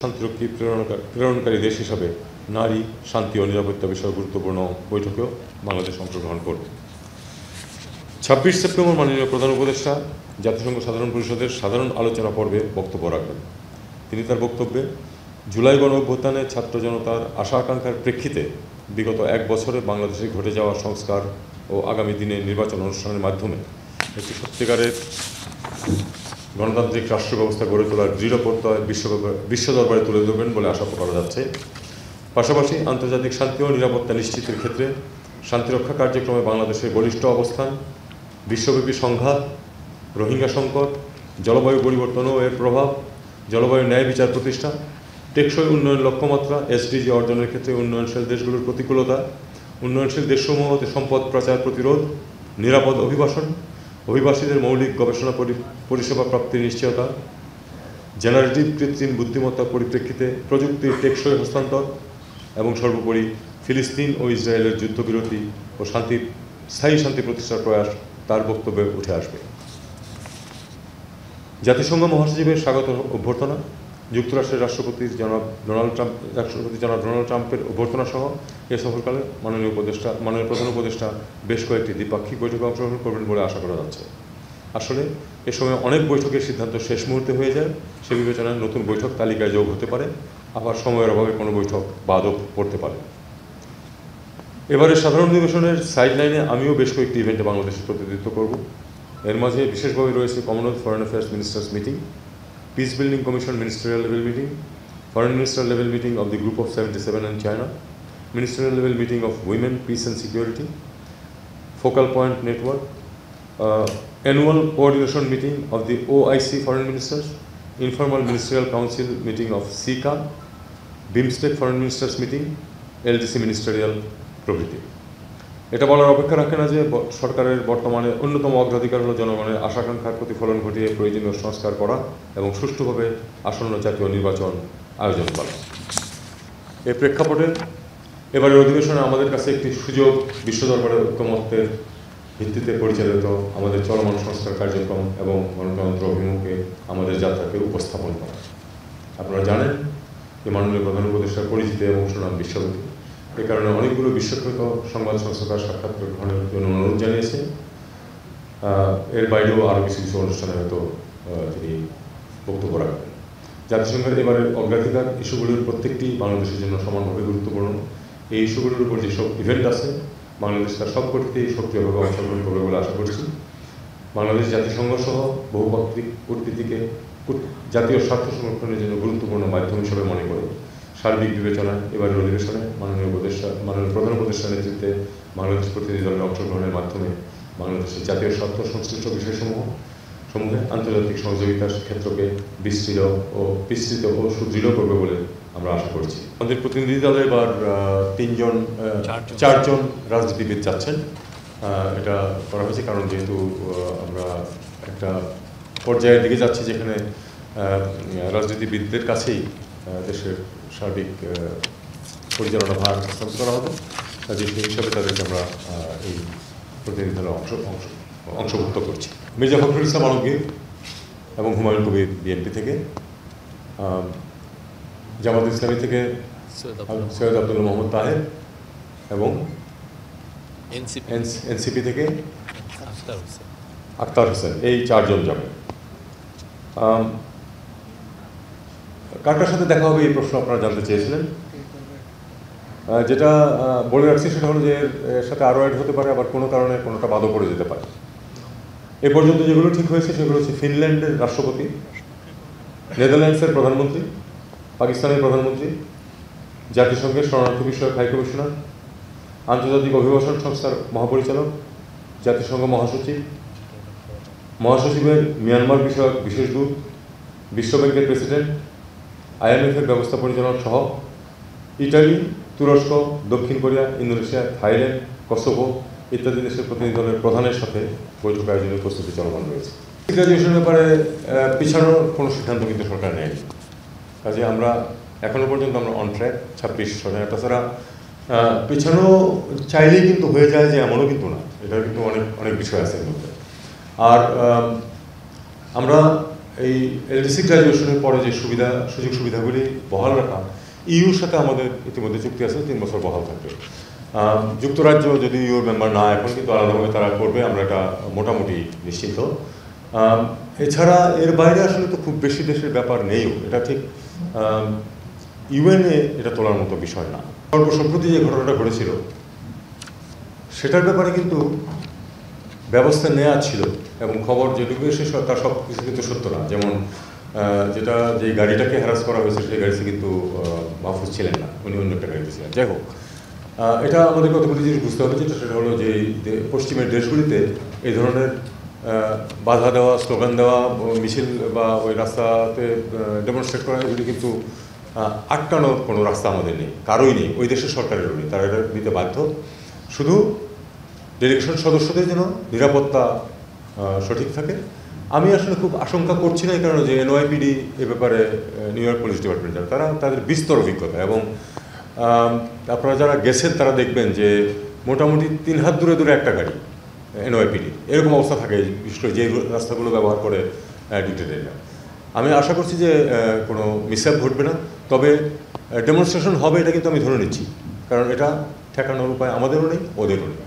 শান্তিরক্ষী প্রেরণকারী দেশ হিসাবে নারী, শান্তি ও নিরাপত্তা বিষয়ে গুরুত্বপূর্ণ বৈঠকেও বাংলাদেশ অংশগ্রহণ করবে। 26 সেপ্টেম্বর মাননীয় প্রধান উপদেষ্টা জাতিসংঘ সাধারণ পরিষদের সাধারণ আলোচনা পর্বে বক্তব্য রাখবেন। তিনি তার বক্তব্যে জুলাই গণ অভ্যুত্থানে ছাত্র জনতার আশা আকাঙ্ক্ষার প্রেক্ষিতে বিগত এক বছরে বাংলাদেশে ঘটে যাওয়া সংস্কার ও আগামী দিনে নির্বাচন অনুষ্ঠানের মাধ্যমে একটি সত্যিকারের গণতান্ত্রিক রাষ্ট্র ব্যবস্থা গড়ে তোলার দৃঢ় প্রত্যয় বিশ্ব দরবারে তুলে ধরবেন বলে আশা করা যাচ্ছে। পাশাপাশি আন্তর্জাতিক শান্তি ও নিরাপত্তা নিশ্চিতের ক্ষেত্রে শান্তিরক্ষা কার্যক্রমে বাংলাদেশের বলিষ্ঠ অবস্থান, বিশ্বব্যাপী সংঘাত, রোহিঙ্গা সংকট, জলবায়ু পরিবর্তন ও এর প্রভাব, জলবায়ু ন্যায় বিচার প্রতিষ্ঠা, টেকসই উন্নয়ন লক্ষ্যমাত্রা SDG অর্জনের ক্ষেত্রে উন্নয়নশীল দেশগুলোর প্রতিকূলতা, উন্নয়নশীল দেশসমূহ হতে সম্পদ পাচার প্রতিরোধ, নিরাপদ অভিবাসীদের মৌলিক গবেষণা পরিষেবা প্রাপ্তির নিশ্চয়তা, জেনারেটিভ কৃত্রিম বুদ্ধিমত্তার পরিপ্রেক্ষিতে প্রযুক্তির টেকসই হস্তান্তর এবং সর্বোপরি ফিলিস্তিন ও ইসরায়েলের যুদ্ধবিরতি ও স্থায়ী শান্তি প্রতিষ্ঠার প্রয়াস তার বক্তব্যে উঠে আসবে। জাতিসংঘ মহাসচিবের স্বাগত অভ্যর্থনা, যুক্তরাষ্ট্রের রাষ্ট্রপতি জনাব ডোনাল্ড ট্রাম্পের অভ্যর্থনা সহ এ সফরকালে মাননীয় প্রধান উপদেষ্টা বেশ কয়েকটি দ্বিপাক্ষিক বৈঠকে অংশগ্রহণ করবেন বলে আশা করা যাচ্ছে। আসলে এ সময় অনেক বৈঠকের সিদ্ধান্ত শেষ মুহূর্তে হয়ে যায়, সে বিবেচনায় নতুন বৈঠক তালিকায় যোগ হতে পারে, আবার সময়ের অভাবে কোনো বৈঠক বাদও পড়তে পারে। এবারে সাধারণ অধিবেশনের সাইডলাইনে আমিও বেশ কয়েকটি ইভেন্টে বাংলাদেশের প্রতিনিধিত্ব করব। এর মাঝে বিশেষভাবে রয়েছে Commonwealth foreign affairs ministers meeting, Peace Building Commission Ministerial Level Meeting, Foreign Minister Level Meeting of the Group of 77 and China, Ministerial Level Meeting of Women, Peace and Security, Focal Point Network, Annual Coordination Meeting of the OIC Foreign Ministers, Informal Ministerial Council Meeting of SICA, BIMSTEC Foreign Ministers Meeting, LDC Ministerial প্রভৃতি। এটা বলার অপেক্ষা রাখে না যে সরকারের বর্তমানে অন্যতম অগ্রাধিকার হল জনগণের আশাকাঙ্ক্ষার প্রতিফলন ঘটিয়ে প্রয়োজনীয় সংস্কার করা এবং সুষ্ঠুভাবে আসন্ন জাতীয় নির্বাচন আয়োজন করা। এই প্রেক্ষাপটে এবারের অধিবেশনে আমাদের কাছে একটি সুযোগ বিশ্ব দরবারের ঐকমত্যের ভিত্তিতে পরিচালিত আমাদের চলমান সংস্কার কার্যক্রম এবং গণতন্ত্র অভিমুখে আমাদের যাত্রাকে উপস্থাপন করা। আপনারা জানেন যে মাননীয় প্রধান উপদেষ্টার পরিচিতি এবং সুনাম বিশ্বব্যাপী, এ কারণে অনেকগুলো বিশ্বখ্যাত সংবাদ সংস্থার সাক্ষাৎকার গ্রহণের জন্য অনুরোধ জানিয়েছে। এর বাইরেও আরও কিছু কিছু অনুষ্ঠানে হয়তো তিনি বক্তব্য রাখবেন। জাতিসংঘের এবারের অগ্রাধিকার ইস্যুগুলির প্রত্যেকটি বাংলাদেশের জন্য সমানভাবে গুরুত্বপূর্ণ। এই ইস্যুগুলির উপর যেসব ইভেন্ট আছে বাংলাদেশ তার সবকটিতেই সক্রিয়ভাবে অংশগ্রহণ করবে বলে আশা করছি। বাংলাদেশ জাতিসংঘ সহ বহুপাক্ষিক কূটনীতিকে জাতীয় স্বার্থ সংরক্ষণের জন্য গুরুত্বপূর্ণ মাধ্যম হিসেবে মনে করে সার্বিক বিবেচনায় এবারের অধিবেশনে মাননীয় প্রধান উপদেষ্টার নেতৃত্বে বাংলাদেশ প্রতিনিধি দলের অংশগ্রহণের মাধ্যমে বাংলাদেশের জাতীয় স্বার্থ সংশ্লিষ্ট বিষয়সমূহে আন্তর্জাতিক সহযোগিতার ক্ষেত্রকে বিস্তৃত ও সুদৃঢ় করবে বলে আমরা আশা করছি। আমাদের প্রতিনিধি দলে এবার চারজন রাজনীতিবিদ যাচ্ছেন। এটা করা হয়েছে কারণ যেহেতু আমরা একটা পর্যায়ের দিকে যাচ্ছি যেখানে রাজনীতিবিদদের কাছেই দেশের সার্বিক পরিচালনা ভার হস্তান্তর করা হবে, কাজে সেই হিসাবে তাদেরকে আমরা এই প্রতিনিধি দলে অংশভুক্ত করছি। মির্জা ফখরুল ইসলাম আলমগীর এবং হুমায়ুন কবির বিএনপি থেকে, জামাত ইসলামী থেকে সৈয়দ আব্দুল মোহাম্মদ তাহের এবং এনসিপি থেকে আখতার হোসেন, এই চারজন যাবে। কার সাথে দেখা হবে এই প্রশ্ন আপনারা জানতে চেয়েছিলেন। যেটা বলে রাখছি সেটা হলো যে এর সাথে আরও অ্যাড হতে পারে, আবার কোনো কারণে কোনোটা বাদও পড়ে যেতে পারে। এ পর্যন্ত যেগুলো ঠিক হয়েছে সেগুলো হচ্ছে ফিনল্যান্ডের রাষ্ট্রপতি, নেদারল্যান্ডসের প্রধানমন্ত্রী, পাকিস্তানের প্রধানমন্ত্রী, জাতিসংঘের শরণার্থী বিষয়ক হাই কমিশনার, আন্তর্জাতিক অভিবাসন সংস্থার মহাপরিচালক, জাতিসংঘ মহাসচিবের মিয়ানমার বিষয়ক বিশেষ দূত, বিশ্বব্যাংকের প্রেসিডেন্ট, IMF-এর ব্যবস্থা পরিচালক সহ ইটালি, তুরস্ক, দক্ষিণ কোরিয়া, ইন্দোনেশিয়া, থাইল্যান্ড, কসোভো ইত্যাদি দেশের প্রতিনিধি দলের প্রধানের সাথে বৈঠক আয়োজনের প্রস্তুতি চলমান রয়েছে। গ্রাজুয়েশনের ব্যাপারে পিছানোর কোনো সিদ্ধান্ত কিন্তু সরকার নেয়নি, কাজে আমরা এখনও পর্যন্ত আমরা অন ট্র্যাক 26 সনে। তাছাড়া পিছানো চাইলেই কিন্তু হয়ে যায় যে এমনও কিন্তু না, এটা কিন্তু অনেক বিষয় আছে এর মধ্যে। আর আমরা এই এলডিসি গ্র্যাজুয়েশনের পরে যে সুযোগ সুবিধাগুলি বহাল রাখা, ইউর সাথে আমাদের ইতিমধ্যে চুক্তি আছে 3 বছর বহাল থাকবে। যুক্তরাজ্য যদি ইউর মেম্বার না, এখন কিন্তু আলাদাভাবে তারা করবে, আমরা এটা মোটামুটি নিশ্চিত। এছাড়া এর বাইরে আসলে তো খুব বেশি দেশের ব্যাপার নেইও, এটা ঠিক ইউএনএ এটা তোলার মতো বিষয় না। সম্প্রতি যে ঘটনাটা ঘটেছিল সেটার ব্যাপারে কিন্তু ব্যবস্থা নেওয়া ছিল, এবং খবর যেটুকু এসে তার সব কিছু কিন্তু সত্য না। যেমন যে গাড়িটাকে হ্যারাস করা হয়েছে সেই গাড়িতে কিন্তু মাহফুজ ছিলেন না, উনি অন্য একটা গাড়িতে ছিলেন। যাই হোক, এটা আমাদের কতগুলি জিনিস বুঝতে হবে, সেটা হলো যে পশ্চিমের দেশগুলিতে এই ধরনের বাধা দেওয়া, স্লোগান দেওয়া, মিছিল বা ওই রাস্তাতে ডেমনস্ট্রেট করা, এগুলি কিন্তু আটকানোর কোনো রাস্তা আমাদের নেই, কারোই নেই, ওই দেশের সরকারেরও নেই। তারা এটা নিতে বাধ্য। শুধু ডেলিগেশন সদস্যদের যেন নিরাপত্তা সঠিক থাকে। আমি আসলে খুব আশঙ্কা করছি না, এই কারণে যে এনওয়াইপিডি এ ব্যাপারে নিউ ইয়র্ক পুলিশ ডিপার্টমেন্ট যারা, তাদের বিস্তর অভিজ্ঞতা, এবং আপনারা যারা গেছেন তারা দেখবেন যে মোটামুটি 3 হাত দূরে দূরে একটা গাড়ি এনওয়াইপিডি, এরকম অবস্থা থাকে, বিশেষ করে যে রাস্তাগুলো ব্যবহার করে ডিটেইলরা। আমি আশা করছি যে কোনো মিসঅ্যাপ ঘটবে না, তবে ডেমনস্ট্রেশন হবে এটা কিন্তু আমি ধরে নিচ্ছি, কারণ এটা ঠেকানোর উপায় আমাদেরও নেই, ওদেরও নেই।